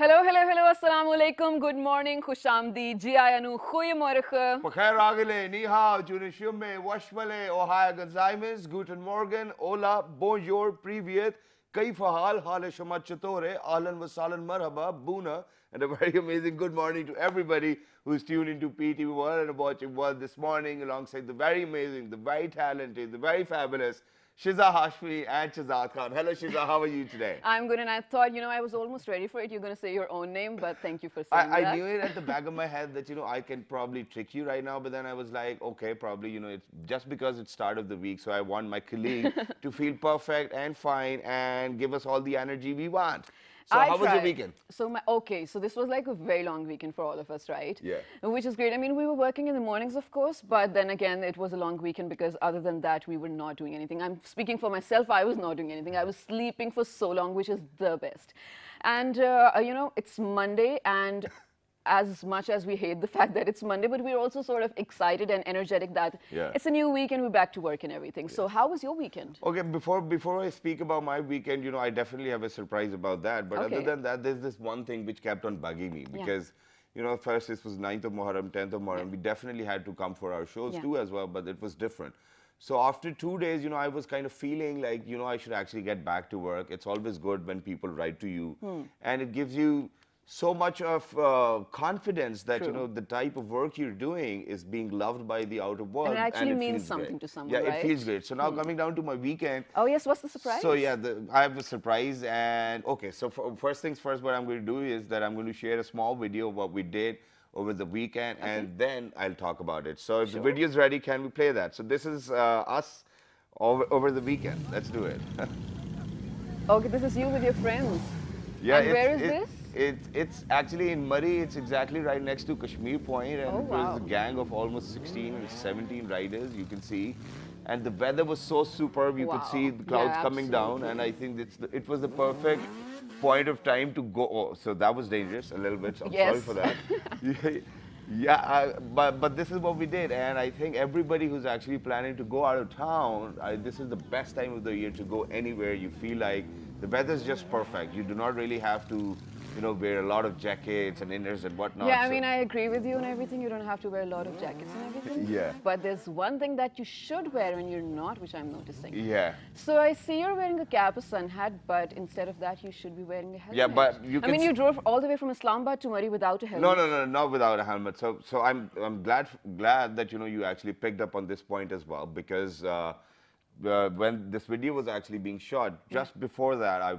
Hello, hello, hello. Assalamu alaikum. Good morning. Khushamdi. Ji ayanu. Goeiemorgen. Pakhair agile, ni hao, june shumme, washmale, ohaya gonzaimes, guten morgen, hola, bonjour, privyet, kaif hal, hale shamat chatore, ahlan wa sahlan marhaba, boona, and a very amazing good morning to everybody who's tuned into PTV World and watching World this morning alongside the very amazing, the very talented, the very fabulous Shiza Hashmi and Shahzad Khan. Hello Shiza, how are you today? I'm good, and I thought, I was almost ready for it. You're going to say your own name, but thank you for saying that. I knew it at the back of my head that, I can probably trick you right now, but then I was like, okay, probably, it's just because it's start of the week, so I want my colleague to feel perfect and fine and give us all the energy we want. So how was your weekend? So this was like a very long weekend for all of us, right? Yeah. Which is great. I mean, we were working in the mornings, of course, but then again, it was a long weekend because other than that, we were not doing anything. I'm speaking for myself. I was not doing anything. I was sleeping for so long, which is the best. And, it's Monday, and as much as we hate the fact that it's Monday, but we're also sort of excited and energetic that it's a new week and we're back to work and everything. So how was your weekend? Okay, before I speak about my weekend, I definitely have a surprise about that. But other than that, there's this one thing which kept on bugging me because, first this was 9th of Muharram, 10th of Muharram. We definitely had to come for our shows too as well, but it was different. So after 2 days, I was kind of feeling like, I should actually get back to work. It's always good when people write to you and it gives you so much of confidence that, the type of work you're doing is being loved by the outer world. And it actually means something to someone, right? Yeah, it feels great. So now coming down to my weekend. Oh, yes. What's the surprise? So, yeah, I have a surprise. And, okay, so first things first, what I'm going to do is that I'm going to share a small video of what we did over the weekend, and then I'll talk about it. So if the video is ready, can we play that? So this is us over the weekend. Let's do it. Okay, this is you with your friends. Yeah, and where is this? It's actually in Murray. It's exactly right next to Kashmir Point, and it was a gang of almost 16 or 17 riders, you can see. And the weather was so superb, you could see the clouds coming down, and I think it was the perfect point of time to go. Oh, so that was dangerous a little bit. I'm sorry for that. But this is what we did, and I think everybody who's actually planning to go out of town, this is the best time of the year to go anywhere. You feel like the weather's just perfect. You do not really have to, wear a lot of jackets and inners and whatnot. Yeah, I mean, I agree with you and everything. You don't have to wear a lot of jackets and everything. Yeah. But there's one thing that you should wear when you're not, which I'm noticing. Yeah. So I see you're wearing a cap, a sun hat, but instead of that, you should be wearing a helmet. Yeah, but you can... I mean, you drove all the way from Islamabad to Murray without a helmet. No, not without a helmet. So I'm glad that, you actually picked up on this point as well, because when this video was actually being shot, just before that, I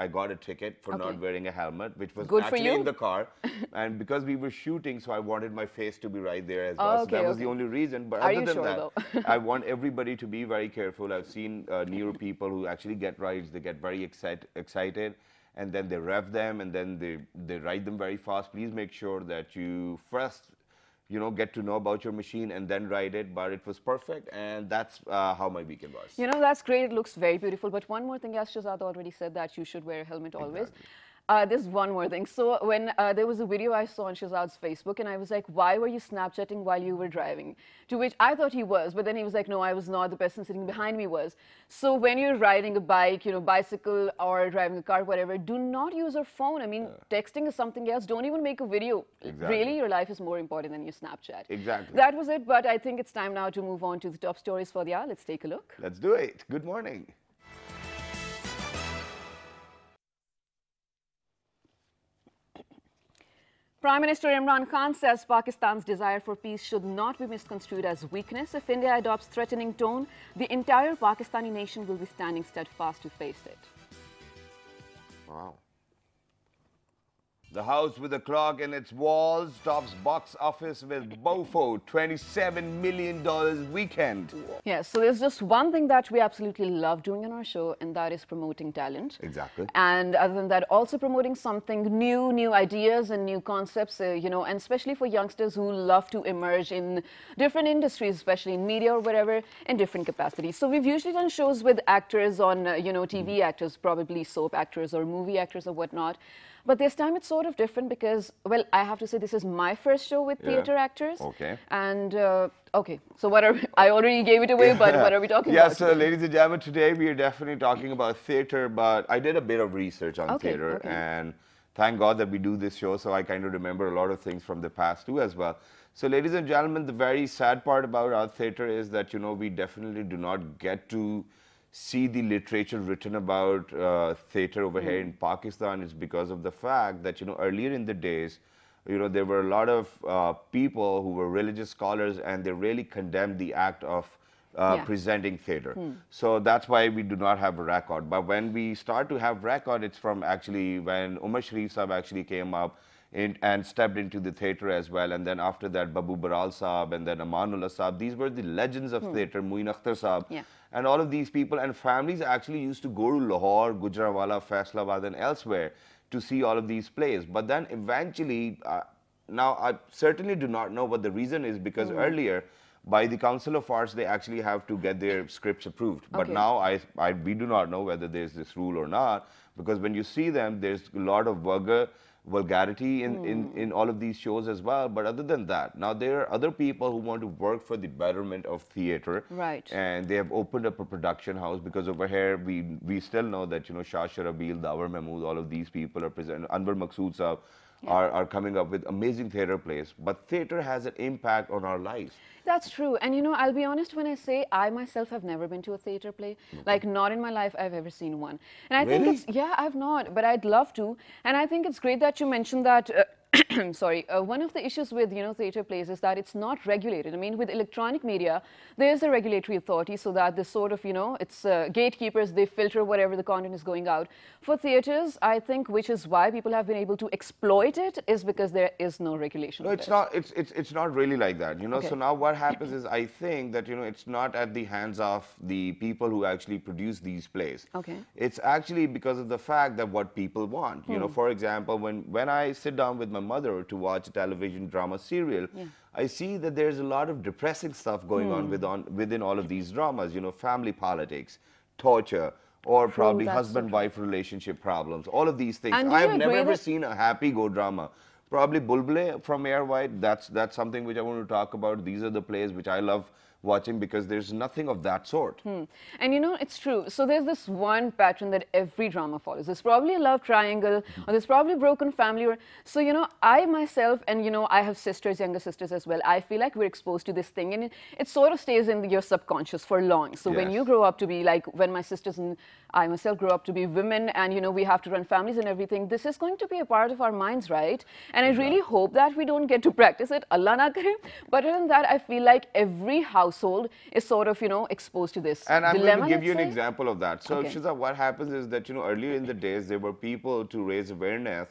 got a ticket for not wearing a helmet, which was actually in the car. And because we were shooting, so I wanted my face to be right there as well. So that was the only reason. But other than that, I want everybody to be very careful. I've seen newer people who actually get rides. They get very excited, and then they rev them, and then they ride them very fast. Please make sure that you first get to know about your machine and then ride it. But it was perfect, and that's how my weekend was. That's great. It looks very beautiful. But one more thing, as Shahzad already said, that you should wear a helmet always. There's one more thing. So when there was a video I saw on Shahzad's Facebook, and I was like, why were you Snapchatting while you were driving? To which I thought he was, but then he was like, no, I was not. The person sitting behind me was. So when you're riding a bike, bicycle or driving a car, whatever, do not use your phone. I mean, texting is something else. Don't even make a video. Really, your life is more important than your Snapchat. Exactly. That was it, but I think it's time now to move on to the top stories for the hour. Let's take a look. Let's do it. Good morning. Prime Minister Imran Khan says Pakistan's desire for peace should not be misconstrued as weakness. If India adopts threatening tone, the entire Pakistani nation will be standing steadfast to face it. Wow. The house with a clock in its walls tops box office with Bofo, $27 million weekend. Yes, so there's just one thing that we absolutely love doing on our show, and that is promoting talent. Exactly. And other than that, also promoting something new ideas and new concepts, and especially for youngsters who love to emerge in different industries, especially in media or whatever, in different capacities. So we've usually done shows with actors on, TV actors, probably soap actors or movie actors or whatnot. But this time it's sort of different because, well, I have to say this is my first show with theatre actors. Okay. And, okay, so what are I already gave it away, but what are we talking about? Yeah, so ladies and gentlemen, today we are definitely talking about theatre, but I did a bit of research on theatre. And thank God that we do this show, so I kind of remember a lot of things from the past too as well. So ladies and gentlemen, the very sad part about our theatre is that, you know, we definitely do not get to see the literature written about theatre over here in Pakistan. Is because of the fact that, you know, earlier in the days, you know, there were a lot of people who were religious scholars, and they really condemned the act of presenting theatre. So that's why we do not have a record. But when we start to have record, it's from actually when Umar Sharif Sahab actually came up and stepped into the theatre as well. And then after that, Babu Baral Sahab and then Amanullah Sahab. These were the legends of theatre, Muin Akhtar Sahab. And all of these people and families actually used to go to Lahore, Gujranwala, Faisalabad and elsewhere to see all of these plays. But then eventually, now I certainly do not know what the reason is, because earlier, by the Council of Arts, they actually have to get their scripts approved. But now we do not know whether there's this rule or not, because when you see them, there's a lot of vulgarity in all of these shows as well. But other than that, now there are other people who want to work for the betterment of theatre. Right. And they have opened up a production house, because over here, we still know that, you know, Shah Sharabil, Dawar Mahmood, all of these people are present. Anwar Maqsood Sahab are coming up with amazing theatre plays. But theatre has an impact on our lives. That's true. And, you know, I'll be honest when I say I myself have never been to a theatre play. Like, not in my life I've ever seen one. And I think it's, I've not, but I'd love to. And I think it's great that you mentioned that, sorry, one of the issues with, you know, theatre plays is that it's not regulated. I mean, with electronic media, there's a regulatory authority, so that this sort of, you know, it's gatekeepers, they filter whatever the content is going out. For theatres, I think, which is why people have been able to exploit it, is because there is no regulation. No, it's not. It's not really like that, you know. So now what happens is, I think that, you know, it's not at the hands of the people who actually produce these plays. It's actually because of the fact that what people want. You know, for example, when I sit down with my mother to watch a television drama serial, I see that there's a lot of depressing stuff going on within all of these dramas. You know, family politics, torture, or probably husband-wife relationship problems, all of these things. I have never ever seen a happy-go drama. Probably Bulbule from Air White, that's something which I want to talk about. These are the plays which I love watching, because there's nothing of that sort. And you know, it's true. So there's this one pattern that every drama follows. There's probably a love triangle, or there's probably a broken family. Or so, you know, I myself, and you know, I have sisters, younger sisters as well. I feel like we're exposed to this thing, and it sort of stays in your subconscious for long. So when you grow up to be like, when my sisters and I myself grow up to be women, and you know, we have to run families and everything, this is going to be a part of our minds, right? And I really hope that we don't get to practice it, Allah na kare. But other than that, I feel like every household is sort of, you know, exposed to this And I'm dilemma, going to give you an example of that. So, Shiza, what happens is that, you know, earlier in the days, there were people to raise awareness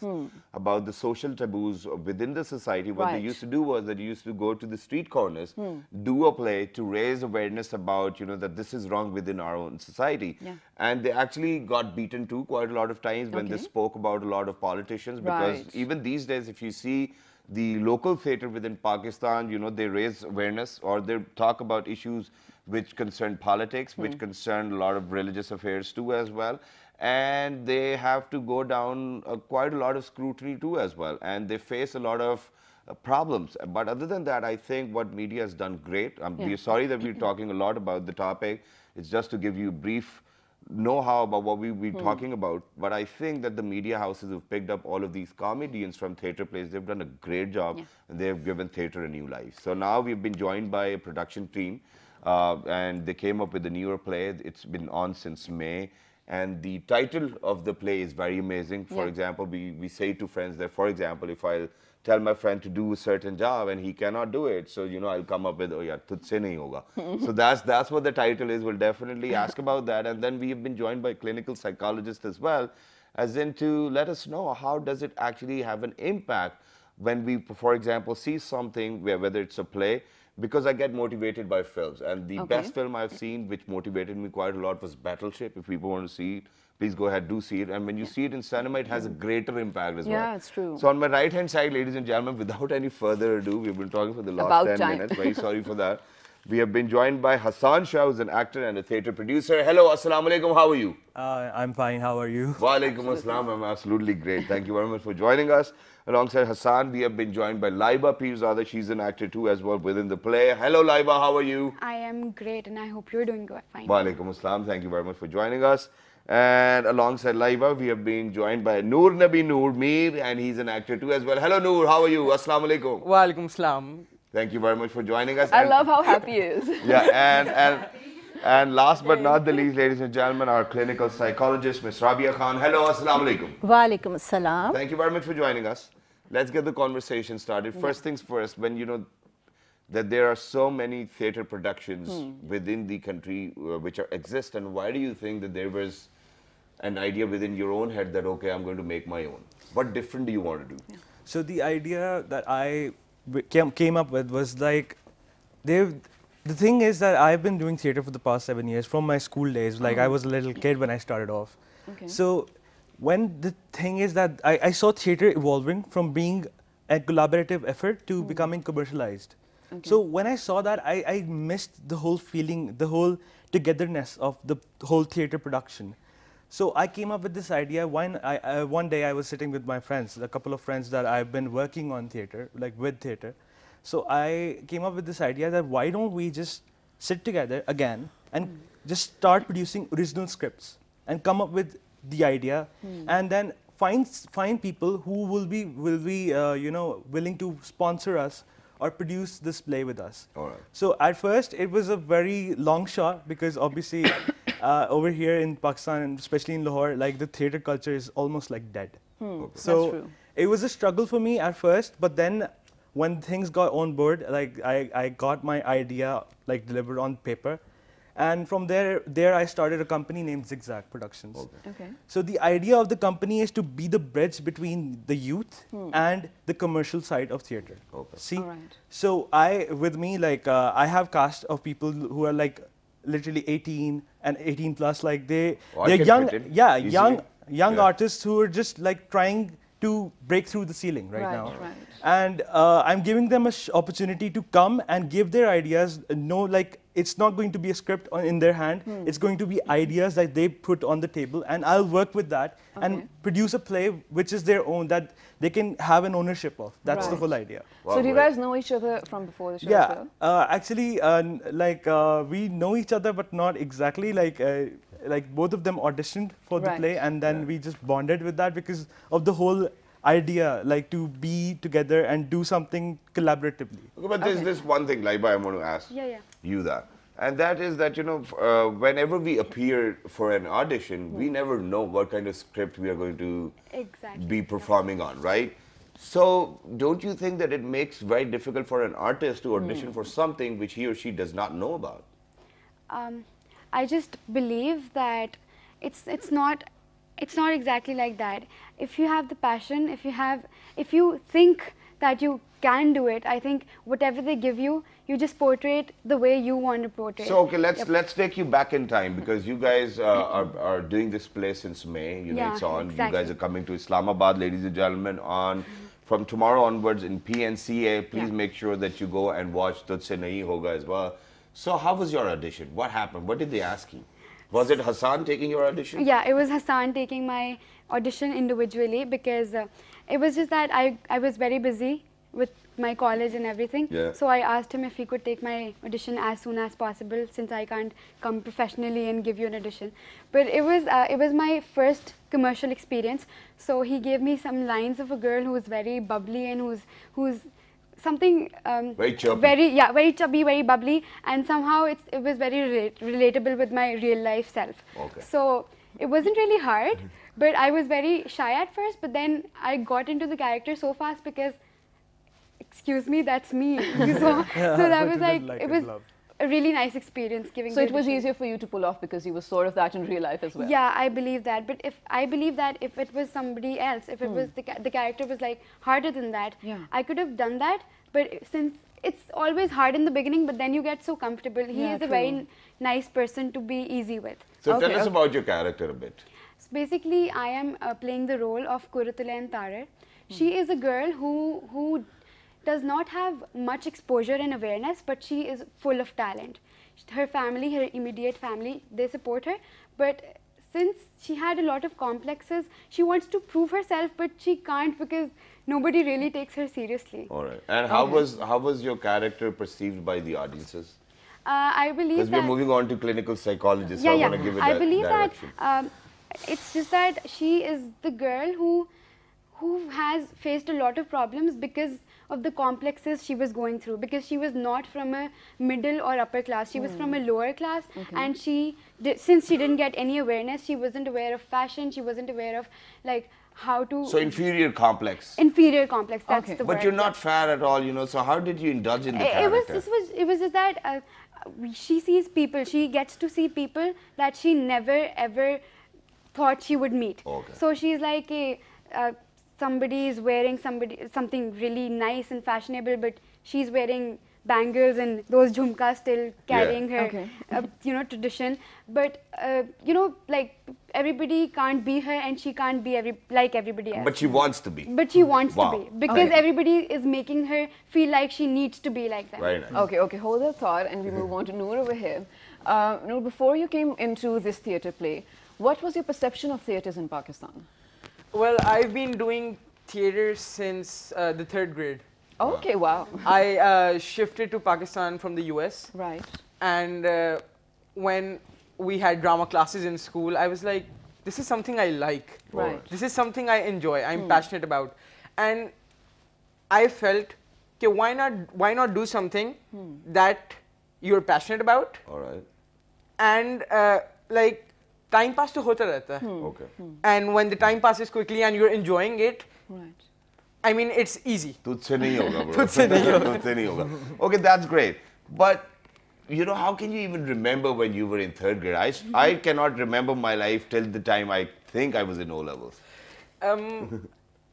about the social taboos within the society. What they used to do was that you used to go to the street corners, do a play to raise awareness about, you know, that this is wrong within our own society. And they actually got beaten too quite a lot of times when they spoke about a lot of politicians, because even these days, if you see the local theatre within Pakistan, you know, they raise awareness, or they talk about issues which concern politics, which concern a lot of religious affairs too as well. And they have to go down quite a lot of scrutiny too as well. And they face a lot of problems. But other than that, I think what media has done great. We're sorry that we're talking a lot about the topic. It's just to give you a brief know-how about what we're talking about. But I think that the media houses have picked up all of these comedians from theatre plays. They've done a great job, and they've given theatre a new life. So now we've been joined by a production team, and they came up with a newer play. It's been on since May. And the title of the play is very amazing. For example, we say to friends that, for example, if I'll tell my friend to do a certain job and he cannot do it, so, you know, I'll come up with, oh yeah, tujh se nahi hoga. So that's what the title is. We'll definitely ask about that. And then we have been joined by clinical psychologists as well, as in to let us know how does it actually have an impact when we, for example, see something, whether it's a play, because I get motivated by films. And the best film I've seen, which motivated me quite a lot, was Battleship. If people want to see it, please go ahead, do see it. And when you see it in cinema, it has a greater impact as well. Yeah, it's true. So on my right-hand side, ladies and gentlemen, without any further ado, we've been talking for the last 10 minutes. Very sorry for that. We have been joined by Hassan Shah, who's an actor and a theatre producer. Hello, assalamu alaikum, how are you? I'm fine, how are you? Wa alaikum assalam, I'm absolutely great. Thank you very much for joining us. Alongside Hassan, we have been joined by Laiba Pirzada. She's an actor too as well within the play. Hello, Laiba, how are you? I am great, and I hope you're doing fine. Wa alaikum assalam, thank you very much for joining us. And alongside Laiba, we are being joined by Noor Nabi Noor Mir, and he's an actor too as well. Hello Noor, how are you? Assalamu alaikum. Wa alaikum salam. Thank you very much for joining us. I love how happy he is. Yeah, and last but not the least, ladies and gentlemen, our clinical psychologist, Ms. Rabia Khan. Hello, assalamu alaikum. Wa alaikum salam. Thank you very much for joining us. Let's get the conversation started. First things first, when you know that there are so many theatre productions within the country which exist, and why do you think that there was an idea within your own head that, okay, I'm going to make my own? What different do you want to do? Yeah. So the idea that I came up with was like, the thing is that I've been doing theatre for the past 7 years from my school days. Like I was a little kid when I started off. Okay. So when the thing is that I saw theatre evolving from being a collaborative effort to becoming commercialized. Okay. So when I saw that, I missed the whole feeling, the whole togetherness of the whole theatre production. So I came up with this idea. One day I was sitting with my friends, a couple of friends that I've been working on theatre, like with theatre. So I came up with this idea that why don't we just sit together again and just start producing original scripts and come up with the idea and then find people who will be you know, willing to sponsor us or produce this play with us. All right. So at first it was a very long shot because obviously over here in Pakistan and especially in Lahore, like the theatre culture is almost like dead. Okay. So That's true. it was a struggle for me at first, but then when things got on board, like I got my idea like delivered on paper. And from there I started a company named Zigzag Productions. Okay. Okay. So the idea of the company is to be the bridge between the youth and the commercial side of theatre. Okay. See, All right. so with me, like I have cast of people who are like literally 18 and 18 plus, like they're young, yeah, young artists who are just like trying to break through the ceiling right now. Right. And I'm giving them an opportunity to come and give their ideas. Like it's not going to be a script in their hand. It's going to be ideas that they put on the table, and I'll work with that and produce a play which is their own, that they can have an ownership of. That's the Right. whole idea. Wow, So do you great. guys know each other from before the show as Yeah, well? actually, we know each other, but not exactly. Like both of them auditioned for the Right. play, and then we just bonded with that because of the whole idea, like to be together and do something collaboratively. Okay, but there's this one thing, Laiba, I want to ask you that. And that is that, you know, whenever we appear for an audition, we never know what kind of script we are going to be performing on, right? So don't you think that it makes very difficult for an artist to audition for something which he or she does not know about? I just believe that it's not exactly like that. If you have the passion, if you think that you can do it, I think whatever they give you, you just portray it the way you want to portray it. So okay, let's take you back in time, because you guys are doing this play since May. You know, Yeah, it's on. exactly. You guys are coming to Islamabad, ladies and gentlemen, on from tomorrow onwards in PNCA. Please make sure that you go and watch Tujhse Nahi Hoga as well. So how was your audition? What happened? What did they ask you? Was it Hassan taking your audition? Yeah, it was Hassan taking my audition individually, because it was just that I was very busy with my college and everything. Yeah. So I asked him if he could take my audition as soon as possible, since I can't come professionally and give you an audition. But it was my first commercial experience. So he gave me some lines of a girl who was very bubbly and who's something Very chubby. very chubby, very bubbly, and somehow it was very relatable with my real life self. Okay. So it wasn't really hard, but I was very shy at first, but then I got into the character so fast because, excuse me, that's me. so that was like, it was a really nice experience giving. So the it was audition. easier for you to pull off because you were sort of that in real life as well. Yeah, I believe that. But I believe that if it was somebody else, if it was the character was like harder than that, I could have done that. But since it's always hard in the beginning, but then you get so comfortable. He is a very nice person to be easy with. So tell us about your character a bit. So basically, I am playing the role of Kuratulain Tarer. She is a girl who does not have much exposure and awareness, but she is full of talent. Her family, her immediate family, they support her. But since she had a lot of complexes, she wants to prove herself, but she can't because nobody really takes her seriously. All right. And how was your character perceived by the audiences? I believe Because that... we're moving on to clinical psychologists, so I want to give it I that believe direction. that It's just that she is the girl who has faced a lot of problems because of the complexes she was going through, because she was not from a middle or upper class, she was from a lower class. And since she didn't get any awareness, she wasn't aware of fashion, she wasn't aware of like how to... So inferior complex. Inferior complex, that's the word. But you're not fat at all, you know, so how did you indulge in the character? It was just that she sees people, she gets to see people that she never ever thought she would meet. So she's like somebody is wearing something really nice and fashionable, but she's wearing bangles and those jhumkas, still carrying her you know, tradition. But you know, like everybody can't be her and she can't be like everybody else. But she wants to be. But she wants to be, because everybody is making her feel like she needs to be like that. Very nice. Okay, hold that thought and we move on to Noor over here. Noor, before you came into this theatre play, what was your perception of theatres in Pakistan? Well, I've been doing theatre since the 3rd grade. Okay, wow. I shifted to Pakistan from the US. Right. And when we had drama classes in school, I was like, this is something I like. Right. This is something I enjoy, I'm passionate about. And I felt, okay, why not do something that you're passionate about? All right. And like, time pass to hota rehta hai. Okay. And when the time passes quickly and you're enjoying it, Right. I mean, it's easy. Tujhse nahi hoga, bro. Tujhse nahi hoga. Okay, that's great. But, you know, how can you even remember when you were in 3rd grade? I cannot remember my life till the time I think I was in O-levels.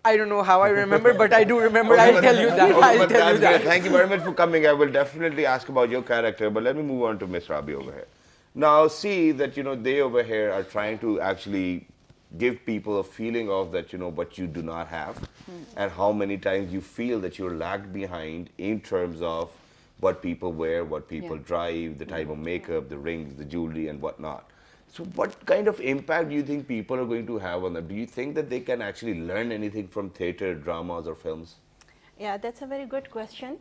I don't know how I remember, but I do remember. I'll tell you that. I'll tell you that. Thank you very much for coming. I will definitely ask about your character, but let me move on to Miss Rabi over here. Now, see that, you know, they over here are trying to actually give people a feeling of that, you know, what you do not have, and how many times you feel that you're lagged behind in terms of what people wear, what people drive, the type of makeup, the rings, the jewelry, and whatnot. So what kind of impact do you think people are going to have on them? Do you think that they can actually learn anything from theatre, dramas, or films? Yeah, that's a very good question.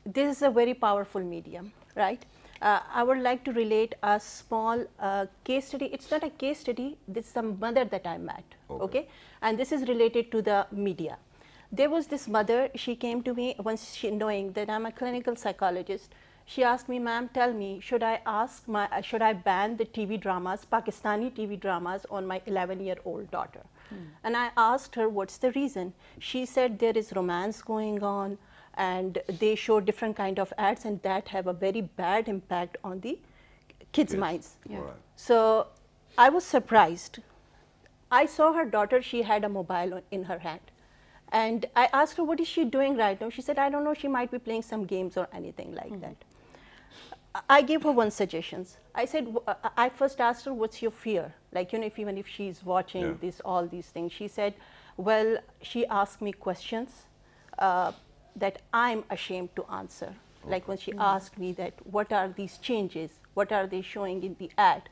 This is a very powerful medium, right? I would like to relate a small case study. It's not a case study, this is a mother that I met, okay? And this is related to the media. There was this mother, she came to me once knowing that I'm a clinical psychologist. She asked me, ma'am, tell me, should I ban the TV dramas, Pakistani TV dramas on my 11-year-old daughter? And I asked her, what's the reason? She said there is romance going on, and they show different kind of ads, and that have a very bad impact on the kids' minds. Right. So I was surprised. I saw her daughter, she had a mobile in her hand. And I asked her, what is she doing right now? She said, I don't know, she might be playing some games or anything like that. I gave her one suggestion. I said, I first asked her, what's your fear? Like, you know, even if she's watching all these things. She said, well, she asked me questions that I'm ashamed to answer. Like when she asked me that, what are these changes? What are they showing in the ad?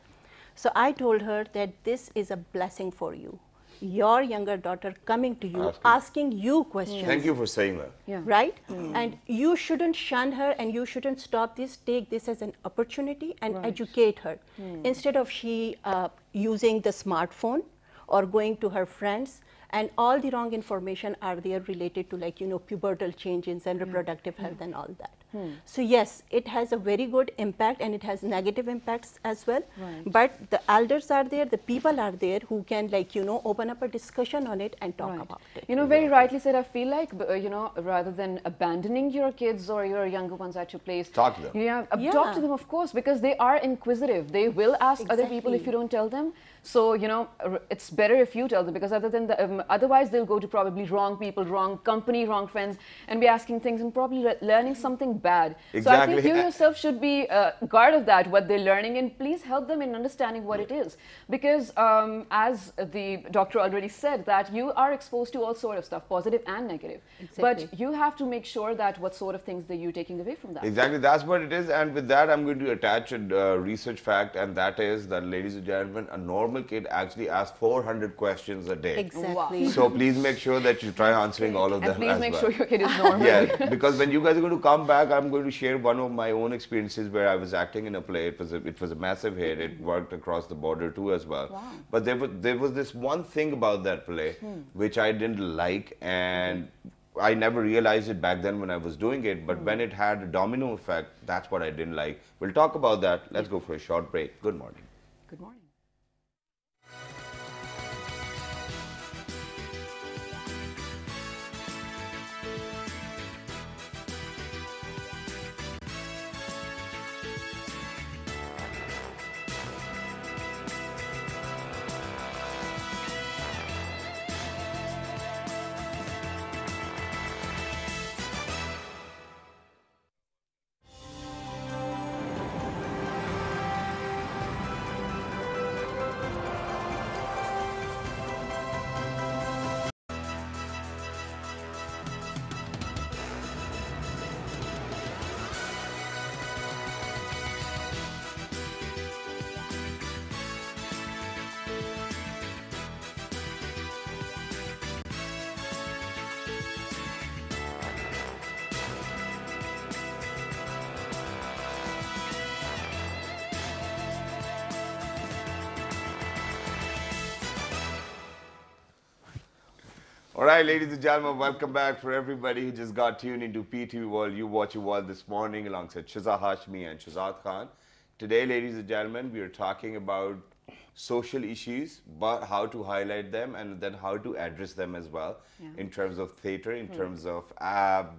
So I told her that this is a blessing for you. Your younger daughter coming to you, asking you questions. Thank you for saying that. Yeah. Right? And you shouldn't shun her, and you shouldn't stop this. Take this as an opportunity and educate her. Instead of she using the smartphone or going to her friends, and all the wrong information are there related to, like, you know, pubertal changes and reproductive health and all that. So yes, it has a very good impact, and it has negative impacts as well. But the elders are there, the people are there who can, like, you know, open up a discussion on it and talk about it. You know, very rightly said. I feel like, you know, rather than abandoning your kids or your younger ones at your place, talk to them. Yeah, talk to them, of course, because they are inquisitive. They will ask other people if you don't tell them. So, you know, it's better if you tell them, because otherwise they'll go to probably wrong people, wrong company, wrong friends, and be asking things and probably learning something bad. Exactly. So I think you yourself should be guard of that, what they're learning, and please help them in understanding what it is. Because as the doctor already said, that you are exposed to all sort of stuff, positive and negative. But you have to make sure that what sort of things that you're taking away from that. Exactly, that's what it is. And with that, I'm going to attach a research fact, and that is that, ladies and gentlemen, a normal kid actually asks 400 questions a day. Exactly. So please make sure that you try answering all of them as well. And please make sure your kid is normal. Yeah, because when you guys are going to come back, I'm going to share one of my own experiences where I was acting in a play. It was a massive hit. It worked across the border too as well. Wow. But there was this one thing about that play which I didn't like, and I never realized it back then when I was doing it. But when it had a domino effect, that's what I didn't like. We'll talk about that. Let's go for a short break. Good morning. Good morning. All right, ladies and gentlemen, welcome back for everybody who just got tuned into PTV World. You watch your world this morning alongside Shiza Hashmi and Shazad Khan. Today, ladies and gentlemen, we are talking about social issues, but how to highlight them and then how to address them as well in terms of theatre, in terms of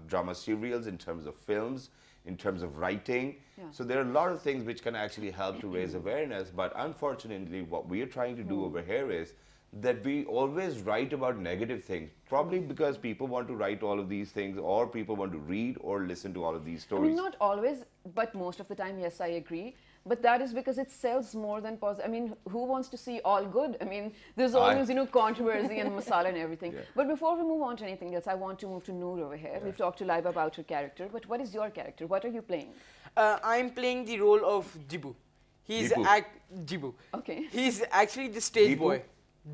drama serials, in terms of films, in terms of writing. So there are a lot of things which can actually help to raise awareness, but unfortunately what we are trying to do over here is that we always write about negative things, probably because people want to write all of these things, or people want to read or listen to all of these I stories. mean, not always, but most of the time, yes, I agree. But that is because it sells more than positive. I mean, who wants to see all good? I mean, there's always, you know, controversy and masala and everything. But before we move on to anything else, I want to move to Noor over here. We've talked to Laiba about her character, but what is your character? What are you playing? I'm playing the role of Jibu. He's Jibu. Okay. He's actually the stage Deepu? boy.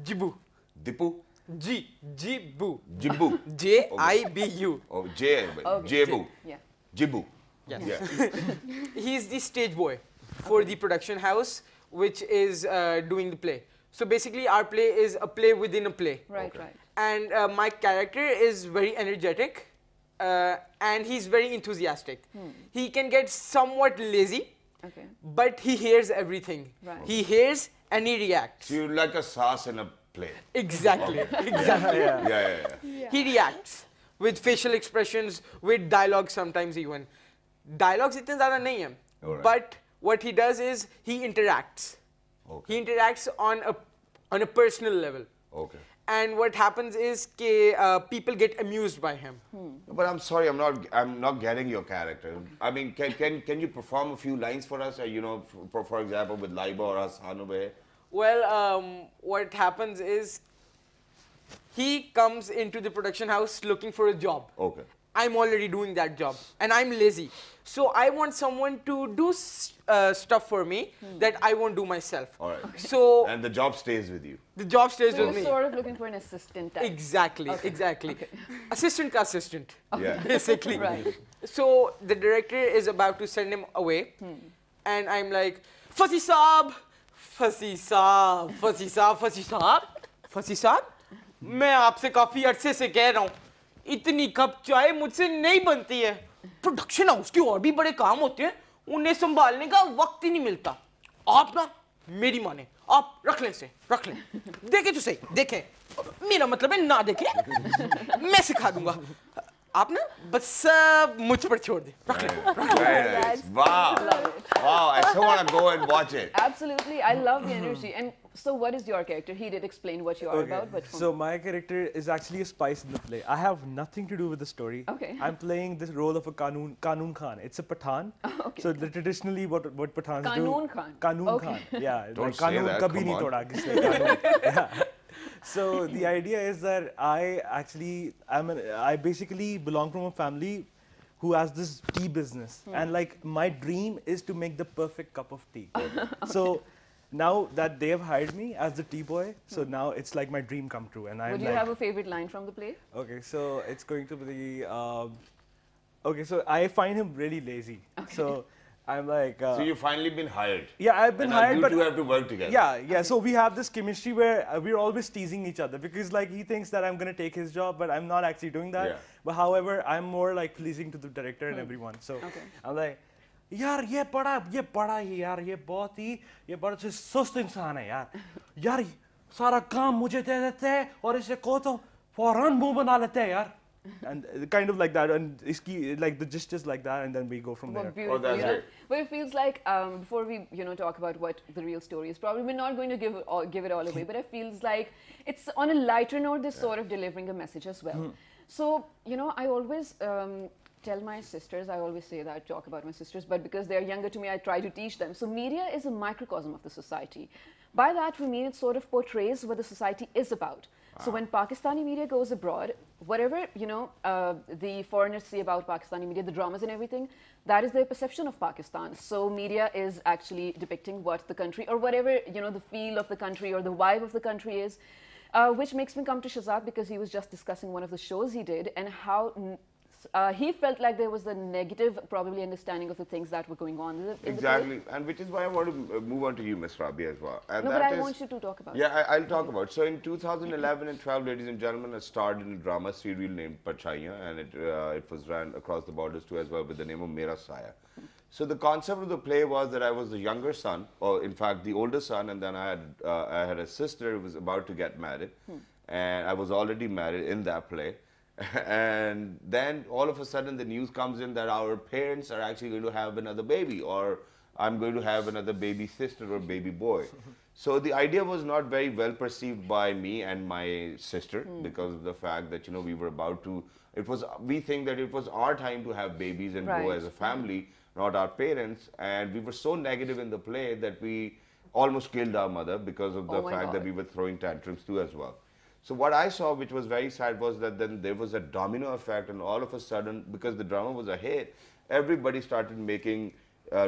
Jibu. Dipu? Jibu. Jibu. J-I-B-U. Oh, Jebu. Yeah. Jibu. Yes. Yeah. He's the stage boy for the production house, which is doing the play. So basically, our play is a play within a play. Right, right. And my character is very energetic, and he's very enthusiastic. He can get somewhat lazy, Okay. but he hears everything. Right. He hears and he reacts. So you're like a sass in a play. Exactly. Exactly. Yeah. He reacts with facial expressions, with dialogue sometimes even. Dialogues itne zyada nahi hai. Alright. But what he does is he interacts. Okay. He interacts on a personal level. Okay. And what happens is that people get amused by him. But I'm sorry, I'm not getting your character. I mean, can you perform a few lines for us? You know, for example, with Laiba or Hassan over here? Well, what happens is he comes into the production house looking for a job. Okay. I'm already doing that job and I'm lazy. So I want someone to do stuff for me that I won't do myself. All right. So And the job stays with you. the job stays So with you're me. sort of looking for an assistant type. Exactly, exactly. Assistant ka assistant, Yeah. basically. Right. So the director is about to send him away and I'm like, Fasi Saab, Fasi Saab, Fasi Saab, Fasi Saab, Fasi Saab, मैं आपसे काफी अरसे से कह रहा हूँ इतनी cup चाय मुझसे नहीं बनती है प्रोडक्शन हाउस के और भी बड़े काम होते हैं उन्हें संभालने का वक्त ही नहीं मिलता आप ना मेरी माने आप रख लें से रख लें देखें तो सही देखें मेरा मतलब है ना देखें मैं सिखा दूंगा आप ना बस सब मुझ पर छोड़ दें रख लें Very nice. Wow. Wow, I so want to go and watch it. Absolutely, I love the energy. And so, what is your character? He did explain what you are about, but So my character is actually a spice in the play. I have nothing to do with the story. Okay. I'm playing this role of a Qanun Khan. It's a Pathan. Okay. So traditionally what Pathans do. Qanun Khan. Qanun Okay. Khan. Yeah. Don't like say Qanun that, kabhi come nahi on. toda, kisne Qanun. Yeah. So the idea is that I basically belong from a family who has this tea business, and like my dream is to make the perfect cup of tea. So now that they have hired me as the tea boy, so now it's like my dream come true. And I'm would you like, have a favorite line from the play? okay, so it's going to be Okay, so I find him really lazy. So I'm like. So you've finally been hired. Yeah, I've been and now hired, you but two have to work together. yeah. So we have this chemistry where we're always teasing each other because like he thinks that I'm gonna take his job, but I'm not actually doing that. Yeah. But however, I'm more like pleasing to the director and everyone. So I'm like, यार ये बड़ा ही यार ये बहुत ही ये बड़ा से सुस्त इंसान है यार सारा काम मुझे दे देते हैं और इसे को तो फौरन मुंह बना लेते हैं यार. And kind of like that, and like the gestures like that, and then we go from there. Beautiful, that's great. But it feels like before we talk about what the real story is, probably we're not going to give it all away. But it feels like it's on a lighter note. This sort of delivering a message as well. So I always tell my sisters. I always say that talk about my sisters, but because they're younger to me, I try to teach them. So media is a microcosm of the society. By that we mean it sort of portrays what the society is about. So when Pakistani media goes abroad, whatever the foreigners see about Pakistani media, the dramas and everything, that is their perception of Pakistan. So media is actually depicting what the country or whatever the feel of the country or the vibe of the country is, which makes me come to Shahzad because he was just discussing one of the shows he did and how he felt like there was a negative, probably, understanding of the things that were going on. Exactly, and which is why I want to move on to you, Ms. Rabi, as well. And no, but I want you to talk about it. Yeah, I'll talk about it. So in 2011 and 12, ladies and gentlemen, I starred in a drama serial named Parchaiyan, and it was ran across the borders too as well with the name of Mera Saya. So the concept of the play was that I was the younger son, or in fact the older son, and then I had a sister who was about to get married, and I was already married in that play. And then all of a sudden the news comes in that our parents are actually going to have another baby, or I'm going to have another baby sister or baby boy. So the idea was not very well perceived by me and my sister because of the fact that we were about to, we think that it was our time to have babies and grow as a family, not our parents. And we were so negative in the play that we almost killed our mother because of the fact that we were throwing tantrums too as well. So what I saw, which was very sad, was that then there was a domino effect, and all of a sudden, because the drama was a hit, everybody started making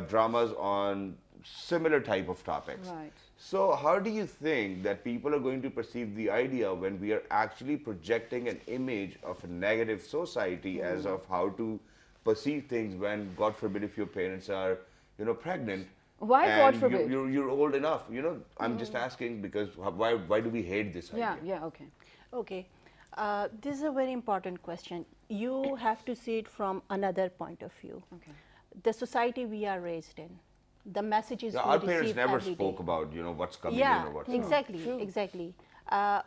dramas on similar type of topics. Right. So how do you think that people are going to perceive the idea when we are actually projecting an image of a negative society as of how to perceive things when, God forbid, if your parents are, pregnant? Why, God forbid? You're old enough, I'm just asking because why do we hate this idea? Yeah, okay. Okay, this is a very important question. You have to see it from another point of view. Okay. The society we are raised in, the messages we our receive parents never every spoke day. about what's coming in or what's exactly, not. exactly.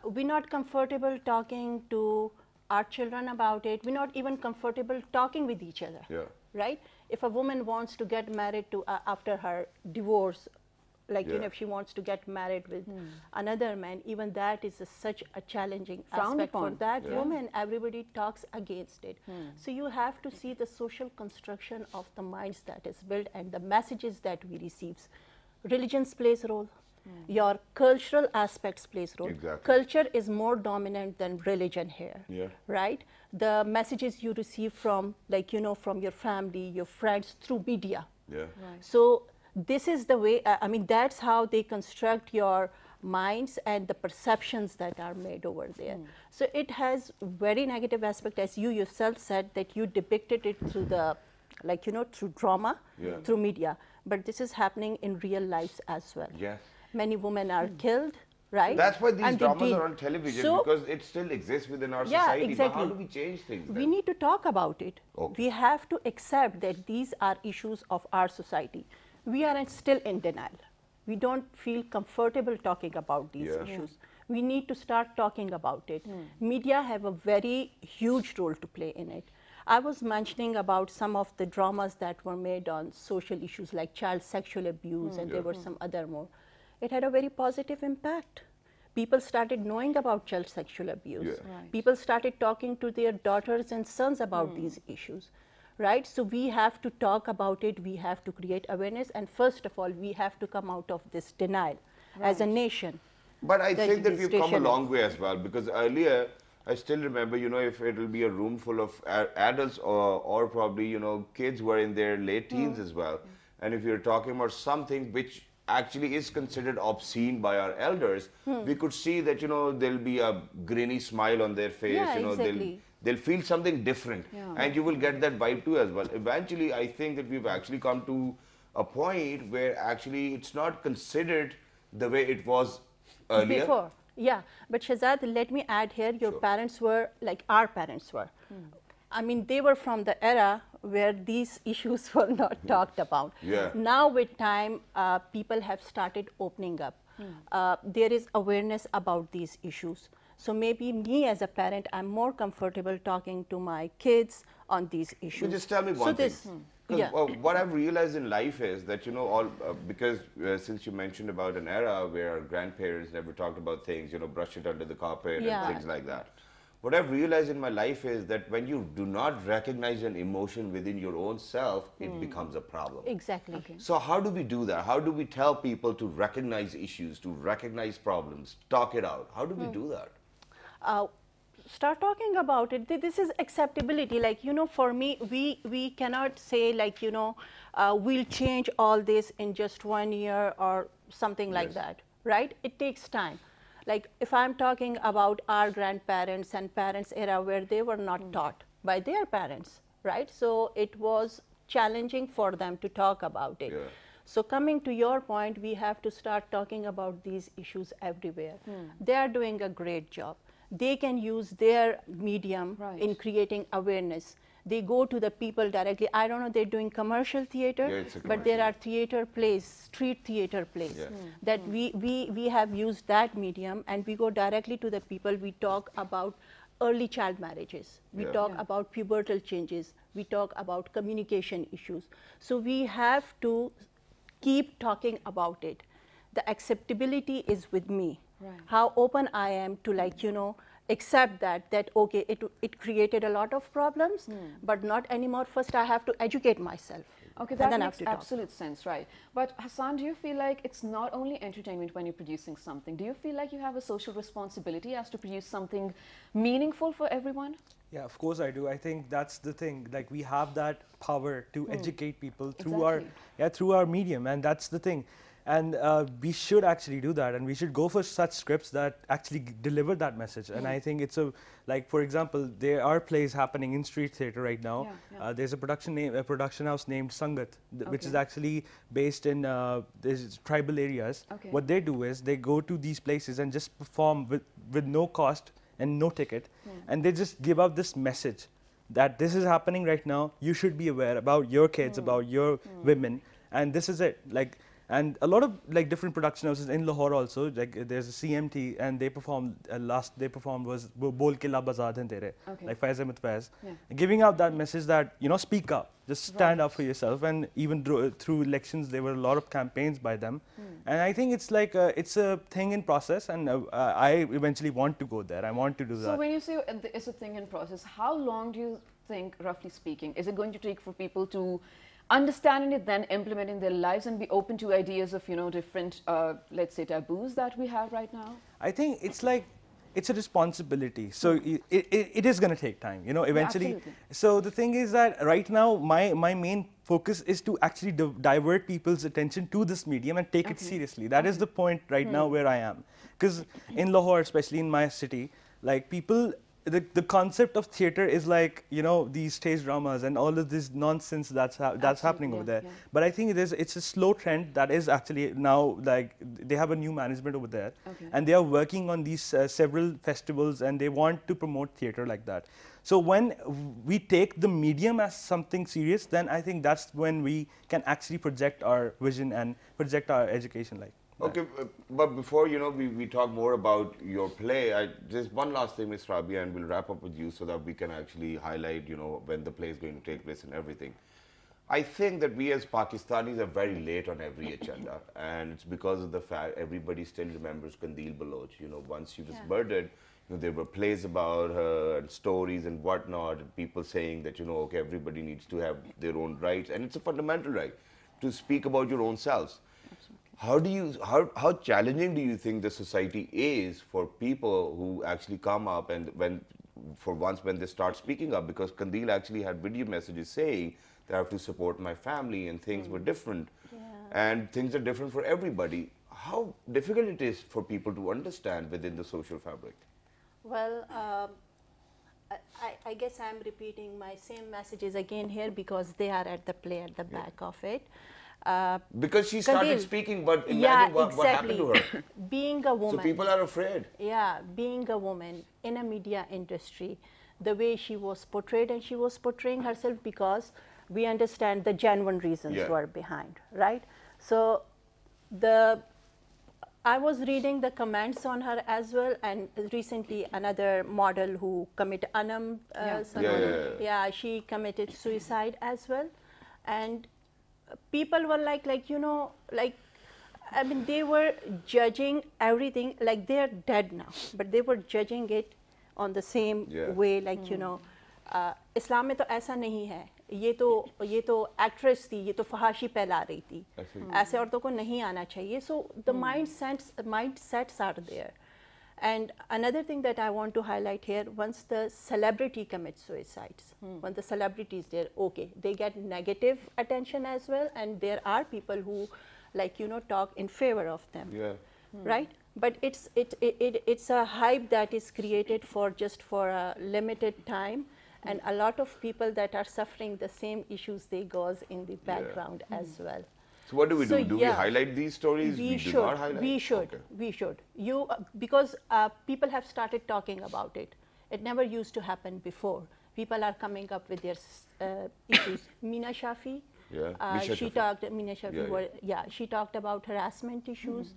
We're not comfortable talking to our children about it. We're not even comfortable talking with each other. Yeah. Right? If a woman wants to get married to after her divorce, like if she wants to get married with another man, even that is such a challenging aspect for that woman. Everybody talks against it. So you have to see the social construction of the minds that is built and the messages that we receive. Religions plays a role. Your cultural aspects plays a role. Exactly. Culture is more dominant than religion here. Yeah. Right? The messages you receive from, from your family, your friends through media. Yeah. Right. So this is the way, that's how they construct your minds and the perceptions that are made over there. So it has very negative aspect, as you yourself said, that you depicted it through the, through drama, through media. But this is happening in real lives as well. Yes. Many women are killed, right? That's why these dramas are on television, because it still exists within our society. Exactly. But how do we change things then? We need to talk about it. Okay. We have to accept that these are issues of our society. We are still in denial. We don't feel comfortable talking about these issues. We need to start talking about it. Media have a very huge role to play in it. I was mentioning about some of the dramas that were made on social issues like child sexual abuse, and there were some other more. It had a very positive impact. People started knowing about child sexual abuse. Right. People started talking to their daughters and sons about these issues. Right? So we have to talk about it, we have to create awareness, and first of all, we have to come out of this denial as a nation. But I think that we've come a long way as well, because earlier, I still remember, if it will be a room full of adults or probably, kids who are in their late teens as well, and if you're talking about something which actually is considered obscene by our elders, we could see that, there'll be a grinny smile on their face, Yeah, exactly. they'll feel something different, and you will get that vibe too as well. Eventually, I think that we've actually come to a point where actually it's not considered the way it was earlier. Before, yeah. But Shahzad, let me add here, your parents were like our parents were. I mean, they were from the era where these issues were not talked about. Yeah. Now with time, people have started opening up. There is awareness about these issues. So maybe me as a parent, I'm more comfortable talking to my kids on these issues. So just tell me one thing. What I've realized in life is that, you know, because since you mentioned about an era where our grandparents never talked about things, you know, brush it under the carpet and things like that. What I've realized in my life is that when you do not recognize an emotion within your own self, it becomes a problem. Exactly. So how do we do that? How do we tell people to recognize issues, to recognize problems, talk it out? How do we do that? Start talking about it. This is acceptability. Like, you know, for me, we cannot say like, you know, we'll change all this in just 1 year or something like that, right? It takes time. Like if I'm talking about our grandparents and parents era where they were not taught by their parents, right? So it was challenging for them to talk about it. So coming to your point, we have to start talking about these issues everywhere. They are doing a great job. They can use their medium in creating awareness. They go to the people directly. I don't know, they're doing commercial theater, but there are theater plays, street theater plays that we have used that medium, and we go directly to the people. We talk about early child marriages. We talk about pubertal changes. We talk about communication issues. So we have to keep talking about it. The acceptability is with me. How open I am to, like, you know, accept that okay, it created a lot of problems, but not anymore. First I have to educate myself. Okay, that makes absolute sense, right? But Hassan, do you feel like it's not only entertainment when you're producing something? Do you feel like you have a social responsibility as to produce something meaningful for everyone? Yeah, of course I do. I think that's the thing. Like we have that power to educate people through our medium, and that's the thing. And we should actually do that, and we should go for such scripts that actually deliver that message. And I think it's like, for example, there are plays happening in street theater right now. There's a production house named Sangat, which is actually based in these tribal areas. What they do is they go to these places and just perform with no cost and no ticket, and they just give out this message that this is happening right now. You should be aware about your kids, about your women, and this is it. Like. And a lot of like different production houses in Lahore also, like there's a CMT, and they performed, last they performed was Bol Ke La Bazaar Hain Tere, like Faiz Ahmed Faiz, giving out that message that, you know, speak up, just stand up for yourself. And even through elections, there were a lot of campaigns by them. And I think it's like, it's a thing in process, and I eventually want to go there. I want to do that. So when you say it's a thing in process, how long do you think, roughly speaking, is it going to take for people to understanding it, then implement in their lives, and be open to ideas of, you know, different, let's say, taboos that we have right now? I think it's like, it's a responsibility. So it is going to take time, you know, eventually. So the thing is that right now, my main focus is to actually divert people's attention to this medium and take it seriously. That is the point right now where I am. Because in Lahore, especially in my city, like people, the concept of theater is like, you know, these stage dramas and all of this nonsense that's happening over there. But I think it's a slow trend that is actually now, like, they have a new management over there, and they are working on these several festivals, and they want to promote theater like that. So when we take the medium as something serious, then I think that's when we can actually project our vision and project our education like. Okay, but before, you know, we talk more about your play, just one last thing, Ms. Rabia, and we'll wrap up with you so that we can actually highlight, you know, when the play is going to take place and everything. I think that we as Pakistanis are very late on every agenda, and it's because of the fact everybody still remembers Qandeel Baloch. You know, once she was murdered, you know, there were plays about her and stories and whatnot, and people saying that, you know, okay, everybody needs to have their own rights, and it's a fundamental right to speak about your own selves. How challenging do you think the society is for people who actually come up and when they start speaking up? Because Qandeel actually had video messages saying that I have to support my family, and things were different, and things are different for everybody. How difficult it is for people to understand within the social fabric? Well, I guess I'm repeating my same messages again here because they are at the play at the back of it. Because she started Qandil, speaking, but imagine yeah, what happened to her. Being a woman. So people are afraid. Yeah, being a woman in a media industry, the way she was portrayed, and she was portraying herself because we understand the genuine reasons were behind, right? So I was reading the comments on her as well, and recently another model who committed Anam, she committed suicide as well, and people were like I mean, they were judging everything like they're dead now, but they were judging it on the same way, like you know, Islam में तो ऐसा नहीं है, ये तो actress थी, ये तो फहाशी फैला रही थी, ऐसे औरतों को नहीं आना चाहिए. So the mindsets are there. And another thing that I want to highlight here, once the celebrity commits suicides, when the celebrity is there, okay, they get negative attention as well, and there are people who, like you know, talk in favor of them, right? But it's a hype that is created for just for a limited time, and a lot of people that are suffering the same issues they goes in the background as well. So what do we do? Do we highlight these stories? We do not highlight? We should. Okay. We should. Because people have started talking about it. It never used to happen before. People are coming up with their issues. Mina Shafi, she talked about harassment issues.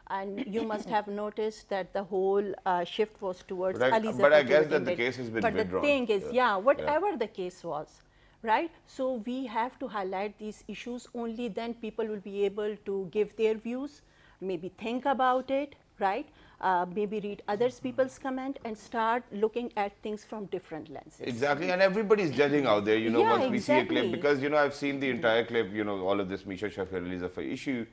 And you must have noticed that the whole shift was towards Aliza. But I guess that the case has been withdrawn. But the thing is, whatever the case was, right? So we have to highlight these issues, only then people will be able to give their views, maybe think about it, right? Maybe read other people's comment and start looking at things from different lenses. Exactly, and everybody's judging out there, you know, once we see a clip, because, you know, I've seen the entire clip, you know, all of this Misha Shafi release of an issue,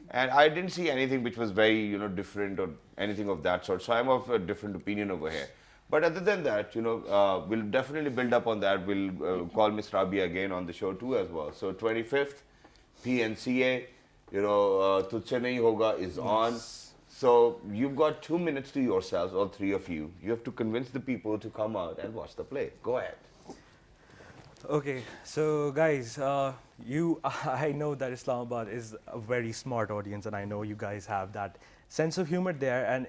and I didn't see anything which was very, you know, different or anything of that sort, so I'm of a different opinion over here. But other than that, you know, we'll definitely build up on that. We'll call Ms. Rabia again on the show too as well. So 25th, PNCA, you know, Tujhse Nahi Hoga is on. So you've got 2 minutes to yourselves, all three of you. You have to convince the people to come out and watch the play. Go ahead. Okay, so guys, I know that Islamabad is a very smart audience, and I know you guys have that sense of humor there, and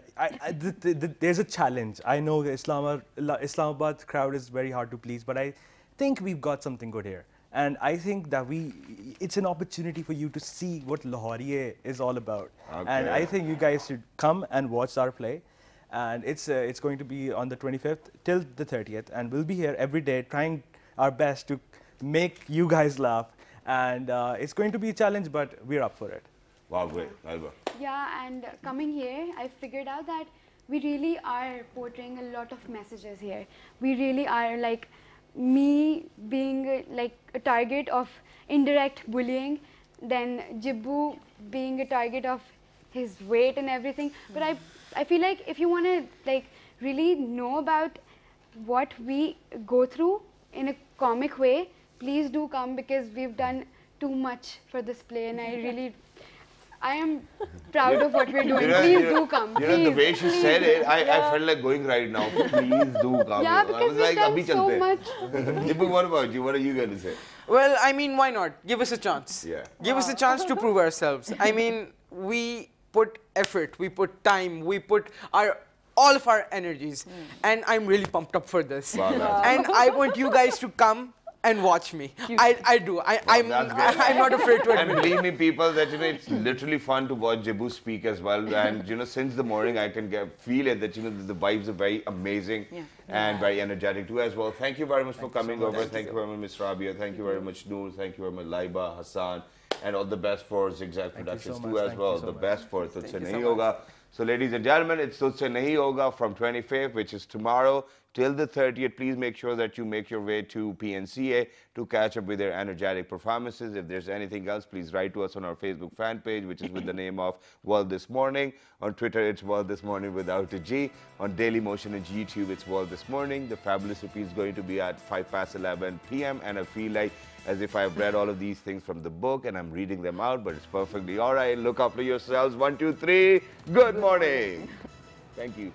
there's a challenge. I know the Islamabad crowd is very hard to please, but I think we've got something good here. And I think that it's an opportunity for you to see what Lahoriye is all about. Okay. And I think you guys should come and watch our play. And it's going to be on the 25th till the 30th, and we'll be here every day trying our best to make you guys laugh. And it's going to be a challenge, but we're up for it. Wow, great. Alba. Yeah, and coming here, I figured out that we really are portraying a lot of messages here. We really are, like, me being like a target of indirect bullying, then Jibbu being a target of his weight and everything. But I feel like if you want to like really know about what we go through in a comic way, please do come, because we've done too much for this play, and I am proud of what we're doing. Please do come. You know, the way she said it, I felt like going right now. Please do come. Yeah, because I was like, we've done so much. Jibbu, what about you? What are you going to say? Well, I mean, why not? Give us a chance. Yeah. Give us a chance to prove ourselves. I mean, we put effort, we put time, we put all of our energies, and I'm really pumped up for this. Wow, and I want you guys to come and watch me. I do. I'm not afraid to admit. And believe me, people, that, you know, it's literally fun to watch Jibbu speak as well. And, you know, since the morning, I can feel it that, you know, the vibes are very amazing and very energetic too as well. Thank you very much for coming over. Thank you very much, Ms. Rabia. Thank you very much, Noor. Thank you very much, Laiba, Hassan, and all the best for Zigzag Productions too as well. The best for Tujhse Nahi Hoga. So, ladies and gentlemen, it's Tujhse Nahi Hoga from 25th, which is tomorrow, till the 30th. Please make sure that you make your way to PNCA to catch up with their energetic performances. If there's anything else, please write to us on our Facebook fan page, which is with the name of World This Morning. On Twitter, it's World This Morning without a G. On Daily Motion and YouTube, it's World This Morning. The Fabulous Repeat is going to be at 11 p.m. And I feel like as if I've read all of these things from the book and I'm reading them out, but it's perfectly all right. Look after yourselves. 1, 2, 3. Good morning. Thank you.